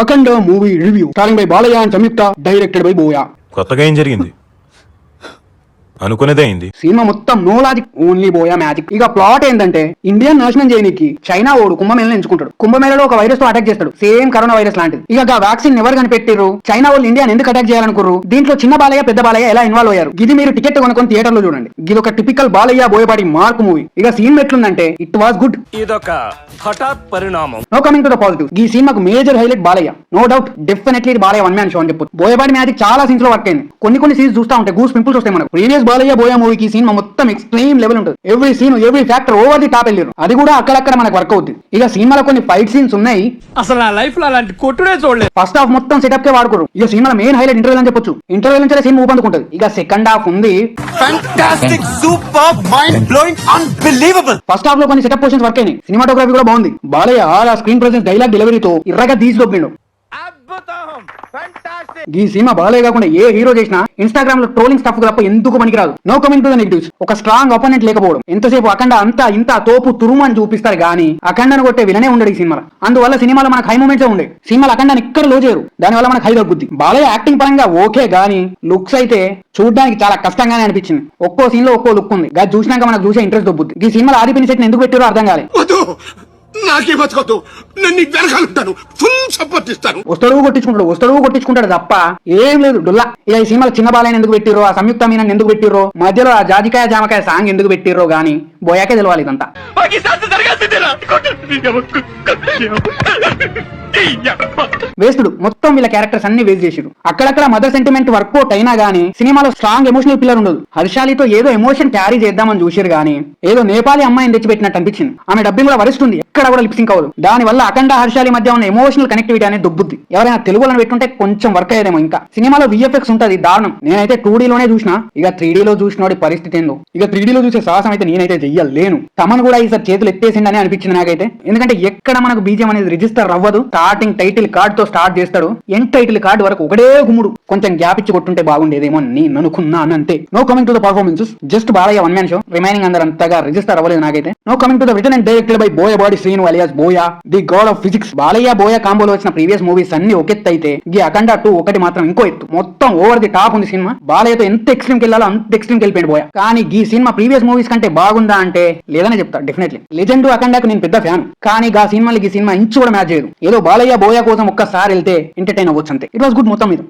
Akhanda movie review starring by Balayya and Samyuktha, directed by Boya. కొత్తగా ఏం జరిగింది? అనుకునేదే అయింది. సినిమా మొత్తం no logic, only Boya magic. ఇక ప్లాట్ ఏంటంటే ఇండియన్ నాశనం చేయడానికి చైనా ఓడు కుంభమేళను ఎంచుకుంటాడు. కుంభమేళలో ఒక వైరస్ తో అటాక్ చేస్తాడు, సేమ్ కరోనా వైరస్ లాంటిది. ఇక వ్యాక్సిన్ ఎవరు కనిపెట్టారు? చైనా వాళ్ళు ఇండియాని ఎందుకు అటాక్ చేయాలనుకున్నారు? దీంట్లో చిన్న బాలయ్య పెద్ద బాలయ్య ఎలా ఇన్వాల్వ్ అయ్యారు? ఇది మీరు టికెట్ కొనుక్కొని థియేటర్ లో చూడండి. ఇది ఒక typical Balayya Boyapati mark movie. ఇక సీన్ ఎట్లుందంటే ఇట్ వాస్ గుడ్. ఇదొక హఠాత్ పరిణామం. No coming to the positive, ఈ సినిమాకు major highlight Balayya. No doubt, definitely Balayya one man show అని చెప్పు. బోయపాటి మ్యాజిక్ చాలా సీన్స్ లో వర్క్ అయింది. కొన్ని సీన్స్ చూస్తా ఉంటే గూస్ పింపుల్స్ వస్తాయి మనకు. ప్రీవియస్ బాలయ్య బోయా మూవీకి సినిమా మొత్తం ఎక్స్ట్రీమ్ లెవెల్ ఉంటుంది. Every scene every factor over the top వెళ్ళారు. అది కూడా అక్కడక్కడ మనకు వర్క్ అవుతుంది. ఇక సినిమాలో కొన్ని ఫైట్ సీన్స్ ఉన్నాయి, అసలు నా లైఫ్ లో అలాంటి కొట్టుడే చూడలేదు. ఫస్ట్ హాఫ్ మొత్తం సెటప్ కే వాడుకోరు. ఇక సినిమా మెయిన్ హైలైట్ ఇంటర్వెల్ అని చెప్పొచ్చు. ఇంటర్వెల్ నుంచి సీన్ ఊపందుకుంటుంది. ఇక సెకండ్ హాఫ్ ఉంది fantastic, super, mind blowing, unbelievable. First half లో కొన్ని సెటప్ పోర్షన్స్ వర్క్ అయినాయి. సినిమాటోగ్రఫీ కూడా బాగుంది. బాలయ్య ఆ స్క్రీన్ ప్రెసెన్స్, డైలాగ్ డెలివరీతో ఇర్రగా తీసిదొబ్బిండు. ఈ సినిమా బాలయ్య కాకుండా ఏ హీరో చేసినా ఇన్స్టాగ్రామ్ లో ట్రోలింగ్ స్టఫ్ తప్ప ఎందుకు పనికిరాదు. No coming to the negatives, ఒక స్ట్రాంగ్ అపోనెంట్ లేకపోవడం. ఎంతసేపు అఖండ అంతా ఇంత తోపు తురుము అని చూపిస్తారు గానీ అఖండను కొట్టే విలనే ఉండడు ఈ సినిమాలో. అందువల్ల సినిమాలో మనకు హై మూమెంట్స్ ఉండే. సినిమాలో అఖండని ఇక్కడ లో చేయరు, దానివల్ల మనకు హై తగ్గుద్ది. బాలయ్య యాక్టింగ్ పరంగా ఓకే గానీ లుక్స్ అయితే చూడడానికి చాలా కష్టంగానే అనిపించింది. ఒక్కో సీన్ లో ఒక్కో లుక్ ఉంది. అది చూసినాక మనకు చూసే ఇంట్రెస్ట్ దొబ్బుద్ది. ఈ సినిమాలో ఆదిపిని సెట్ ఎందుకు పెట్టారో అర్థం కాలేదు. నాకే బతకదు, నన్ను వెనకాలంటాను, ఫుల్ సపోర్ట్ ఇస్తాను. వస్తాడు కొట్టించుకుంటాడు తప్ప ఏం లేదు డొల్లా. ఇక ఈ సినిమాలో చిన్న బాలయ్య ఎందుకు పెట్టిరో, ఆ సంయుక్త మీనన్ ఎందుకు పెట్టిరో, మధ్యలో ఆ జాజికాయ జామకాయ సాంగ్ ఎందుకు పెట్టిరో గానీ బోయాకే తెలవాలి ఇదంతా. వేస్తుడు మొత్తం వీళ్ళ క్యారెక్టర్స్ అన్ని వేస్ట్ చేసిరు. అక్కడక్కడ మదర్ సెంటిమెంట్ వర్కౌట్ అయినా గానీ సినిమాలో స్ట్రాంగ్ ఎమోషనల్ పిల్లర్ ఉండదు. హర్షాలితో ఏదో ఎమోషన్ క్యారీ చేద్దామని చూసారు గానీ ఏదో నేపాలి అమ్మాయిని తెచ్చిపెట్టినట్టు అనిపించింది. ఆమె డబ్బింగ్ కూడా వరిస్తుంది, ఎక్కడ కూడా లిప్సింక్ అవ్వదు. దాని వల్ల అఖండ హర్షాలి మధ్య ఉన్న ఎమోషనల్ కనెక్టివిటీ అనేది దొబ్బుద్ది. ఎవరైనా తెలుగులో పెట్టుంటే కొంచెం వర్క్ అయ్యేదేమో. ఇంకా సినిమాలో విఎఫ్ఎక్స్ ఉంటది దారుణం. నేనైతే 2D లోనే చూసినా, ఇక 3D లో చూసినోడి పరిస్థితి ఏందో. ఇక 3D లో చూసే సాహసం అయితే నేనైతే చెయ్యలేను. తమను కూడా ఈసారి చేతులు ఎత్తేసిండని అనిపించింది నాకైతే. ఎందుకంటే ఎక్కడ మనకు బీజం అనేది రిజిస్టర్ అవ్వదు. స్టార్టింగ్ టైటిల్ కార్డ్ తో స్టార్ట్ చేస్తాడు, ఎండ్ టైటిల్ కార్డ్ వరకు ఒకటే గుమ్ముడు. కొంచెం గ్యాప్ ఇచ్చి కొట్టుంటే బాగుండేదేమో నేను అనుకున్నాను అంతే. No coming to the performances, just Balayya one man show. Remaining అందరూ అంతగా రిజిస్టర్ అవ్వలేదు నాకైతే. No coming to the written and directed by Boyapati Srinu alias Boya, the God of physics. Balayya Boya కాంబోలో వచ్చిన ప్రీవియస్ మూవీస్ అన్ని ఒక ఎత్తు అయితే ఈ అఖండ 2 ఒకటి మాత్రం ఇంకో ఎత్తు. మొత్తం ఓవర్ ది టాప్ ఉంది సినిమా. బాలయ్యతో ఎంత ఎక్స్ట్రీమ్ కి వెళ్ళాలో అంత ఎక్స్ట్రీమ్ కి వెళ్ళిపోయింది బోయా. కానీ ఈ సినిమా ప్రీవియస్ మూవీస్ కంటే బాగుందా అంటే లేదనే చెప్తా. డెఫినెట్లీ లెజెండ్ అఖండకు నేను పెద్ద ఫ్యాన్, కానీ ఆ సినిమాలకి ఈ సినిమా ఇంచు కూడా మ్యాచ్ చేయదు. ఏదో బాలయ్య బోయా కోసం ఒక్కసారి వెళ్తే ఎంటర్టైన్ అవ్వచ్చు అంతే. ఇట్ వాస్ గుడ్ మొత్తం మీద.